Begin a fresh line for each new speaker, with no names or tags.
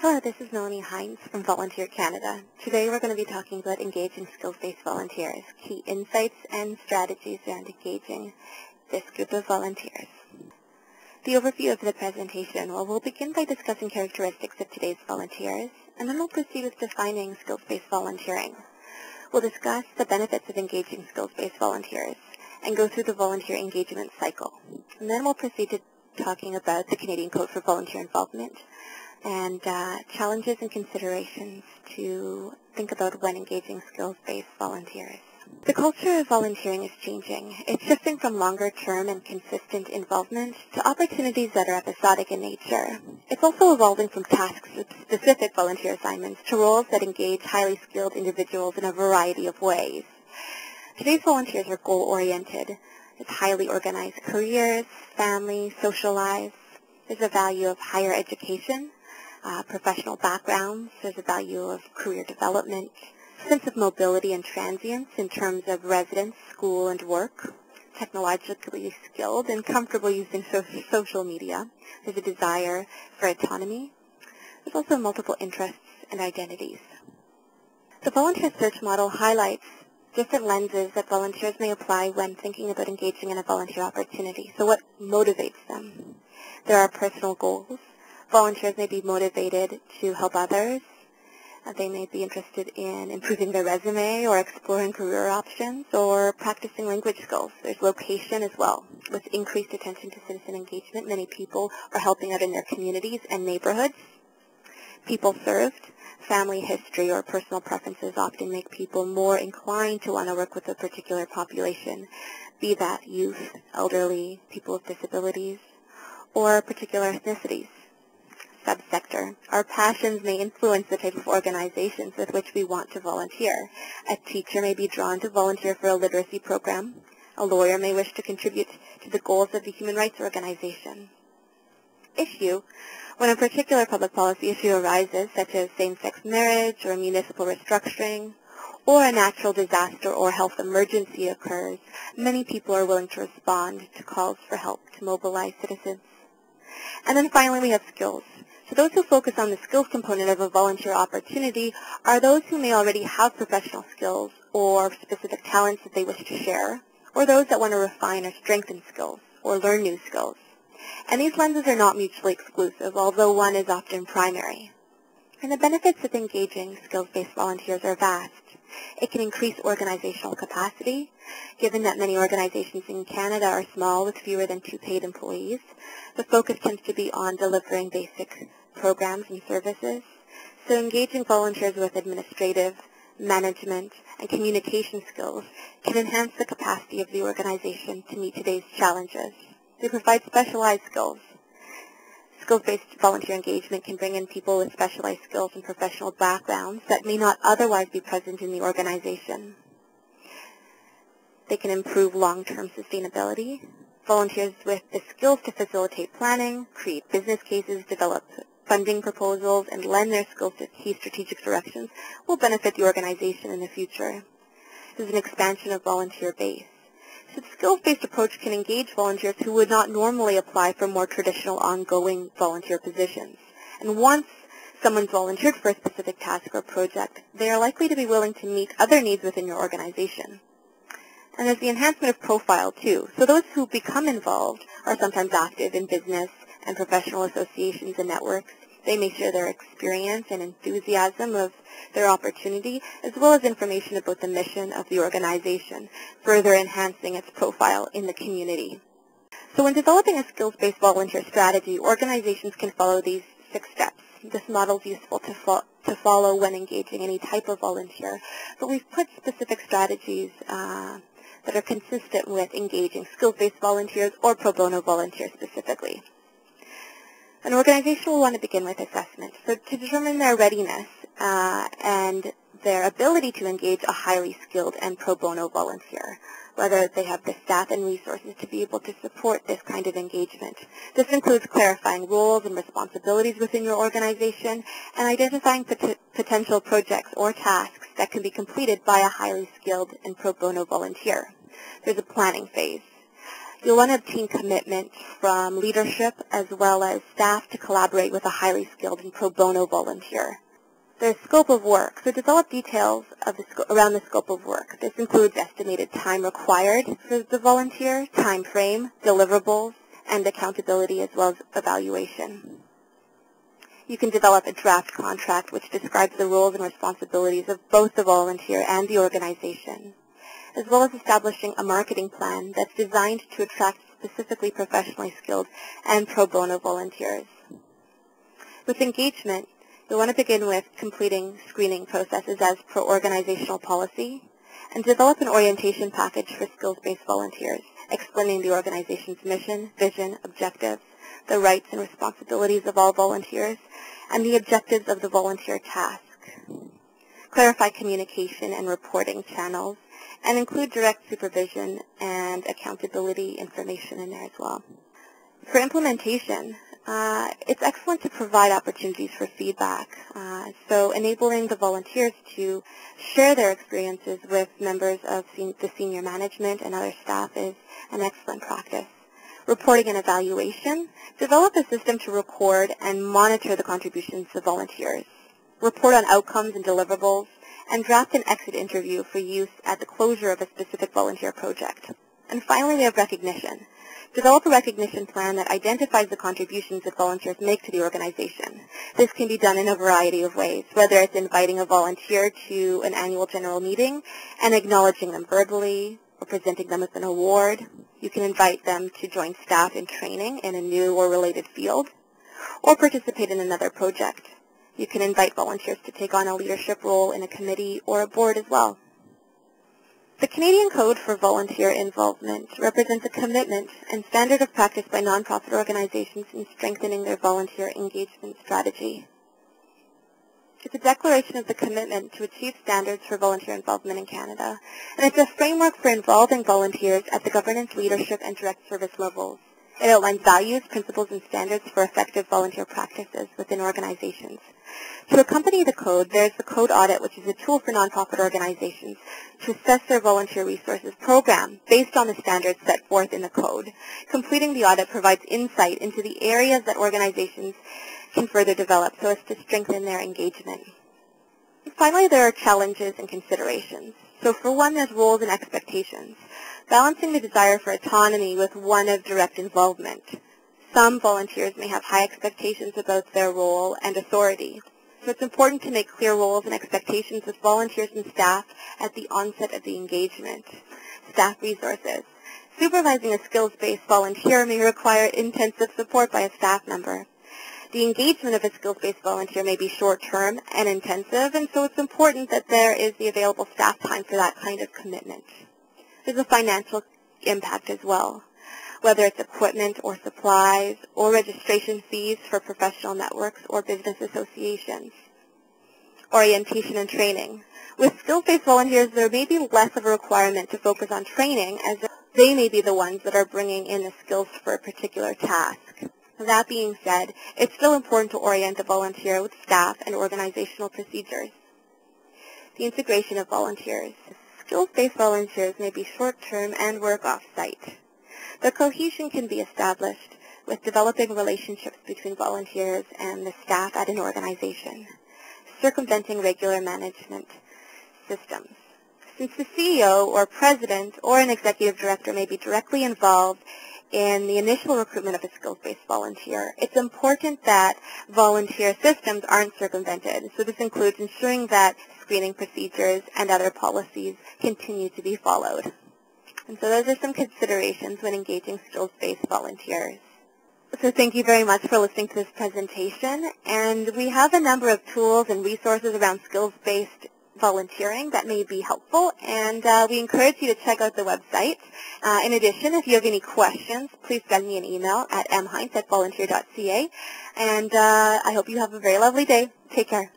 Hello, this is Melanie Hines from Volunteer Canada. Today we're going to be talking about engaging skills-based volunteers, key insights and strategies around engaging this group of volunteers. The overview of the presentation, we'll begin by discussing characteristics of today's volunteers, and then we'll proceed with defining skills-based volunteering. We'll discuss the benefits of engaging skills-based volunteers and go through the volunteer engagement cycle. And then we'll proceed to talking about the Canadian Code for Volunteer Involvement and challenges and considerations to think about when engaging skills-based volunteers. The culture of volunteering is changing. It's shifting from longer-term and consistent involvement to opportunities that are episodic in nature. It's also evolving from task-specific volunteer assignments to roles that engage highly skilled individuals in a variety of ways. Today's volunteers are goal-oriented. It's highly organized careers, family, social lives. There's a value of higher education, professional backgrounds. There's a value of career development, sense of mobility and transience in terms of residence, school, and work, technologically skilled and comfortable using social media. There's a desire for autonomy. There's also multiple interests and identities. The volunteer search model highlights different lenses that volunteers may apply when thinking about engaging in a volunteer opportunity. So what motivates them? There are personal goals. Volunteers may be motivated to help others. They may be interested in improving their resume or exploring career options or practicing language skills. There's location as well. With increased attention to citizen engagement, many people are helping out in their communities and neighborhoods. People served, family history, or personal preferences often make people more inclined to want to work with a particular population, be that youth, elderly, people with disabilities, or particular ethnicities. Subsector. Our passions may influence the type of organizations with which we want to volunteer. A teacher may be drawn to volunteer for a literacy program. A lawyer may wish to contribute to the goals of the human rights organization. Issue. When a particular public policy issue arises, such as same-sex marriage or municipal restructuring, or a natural disaster or health emergency occurs, many people are willing to respond to calls for help to mobilize citizens. And then finally we have skills. So those who focus on the skills component of a volunteer opportunity are those who may already have professional skills or specific talents that they wish to share, or those that want to refine or strengthen skills or learn new skills. And these lenses are not mutually exclusive, although one is often primary. And the benefits of engaging skills-based volunteers are vast. It can increase organizational capacity. Given that many organizations in Canada are small with fewer than 2 paid employees, the focus tends to be on delivering basic programs and services. So engaging volunteers with administrative, management, and communication skills can enhance the capacity of the organization to meet today's challenges. They provide specialized skills. Skills-based volunteer engagement can bring in people with specialized skills and professional backgrounds that may not otherwise be present in the organization. They can improve long-term sustainability. Volunteers with the skills to facilitate planning, create business cases, develop funding proposals, and lend their skills to key strategic directions will benefit the organization in the future. This is an expansion of volunteer base. So the skills-based approach can engage volunteers who would not normally apply for more traditional ongoing volunteer positions. And once someone's volunteered for a specific task or project, they are likely to be willing to meet other needs within your organization. And there's the enhancement of profile, too. So those who become involved are sometimes active in business and professional associations and networks. They may share their experience and enthusiasm of their opportunity, as well as information about the mission of the organization, further enhancing its profile in the community. So when developing a skills-based volunteer strategy, organizations can follow these 6 steps. This model is useful to follow when engaging any type of volunteer, but we've put specific strategies that are consistent with engaging skills-based volunteers or pro bono volunteers specifically. An organization will want to begin with assessment. So to determine their readiness and their ability to engage a highly skilled and pro bono volunteer, whether they have the staff and resources to be able to support this kind of engagement. This includes clarifying roles and responsibilities within your organization and identifying potential projects or tasks that can be completed by a highly skilled and pro bono volunteer. There's a planning phase. You'll want to obtain commitment from leadership as well as staff to collaborate with a highly skilled and pro bono volunteer. The scope of work. So develop details of around the scope of work. This includes estimated time required for the volunteer, time frame, deliverables, and accountability as well as evaluation. You can develop a draft contract which describes the roles and responsibilities of both the volunteer and the organization, as well as establishing a marketing plan that's designed to attract specifically professionally skilled and pro bono volunteers. With engagement, you'll want to begin with completing screening processes as per organizational policy and develop an orientation package for skills-based volunteers, explaining the organization's mission, vision, objectives, the rights and responsibilities of all volunteers, and the objectives of the volunteer task. Clarify communication and reporting channels, and include direct supervision and accountability information in there as well. For implementation, it's excellent to provide opportunities for feedback, so enabling the volunteers to share their experiences with members of the senior management and other staff is an excellent practice. Reporting and evaluation, develop a system to record and monitor the contributions of volunteers. Report on outcomes and deliverables, and draft an exit interview for use at the closure of a specific volunteer project. And finally, we have recognition. Develop a recognition plan that identifies the contributions that volunteers make to the organization. This can be done in a variety of ways, whether it's inviting a volunteer to an annual general meeting and acknowledging them verbally or presenting them with an award. You can invite them to join staff in training in a new or related field or participate in another project. You can invite volunteers to take on a leadership role in a committee or a board as well. The Canadian Code for Volunteer Involvement represents a commitment and standard of practice by nonprofit organizations in strengthening their volunteer engagement strategy. It's a declaration of the commitment to achieve standards for volunteer involvement in Canada, and it's a framework for involving volunteers at the governance, leadership, and direct service levels. It outlines values, principles, and standards for effective volunteer practices within organizations. To accompany the code, there's the Code Audit, which is a tool for nonprofit organizations to assess their volunteer resources program based on the standards set forth in the code. Completing the audit provides insight into the areas that organizations can further develop so as to strengthen their engagement. And finally, there are challenges and considerations. So for one, there's roles and expectations, balancing the desire for autonomy with one of direct involvement. Some volunteers may have high expectations about their role and authority, so it's important to make clear roles and expectations with volunteers and staff at the onset of the engagement. Staff resources. Supervising a skills-based volunteer may require intensive support by a staff member. The engagement of a skills-based volunteer may be short-term and intensive, and so it's important that there is the available staff time for that kind of commitment. There's a financial impact as well, whether it's equipment or supplies or registration fees for professional networks or business associations. Orientation and training. With skills-based volunteers, there may be less of a requirement to focus on training, as they may be the ones that are bringing in the skills for a particular task. That being said, it's still important to orient the volunteer with staff and organizational procedures. The integration of volunteers. Skills-based volunteers may be short-term and work off-site. The cohesion can be established with developing relationships between volunteers and the staff at an organization, circumventing regular management systems. Since the CEO or president or an executive director may be directly involved in the initial recruitment of a skills-based volunteer, it's important that volunteer systems aren't circumvented. So this includes ensuring that screening procedures and other policies continue to be followed. And so those are some considerations when engaging skills-based volunteers. So thank you very much for listening to this presentation. And we have a number of tools and resources around skills-based volunteering that may be helpful, and we encourage you to check out the website. In addition, if you have any questions, please send me an email at mheinz@volunteer.ca, and I hope you have a very lovely day. Take care.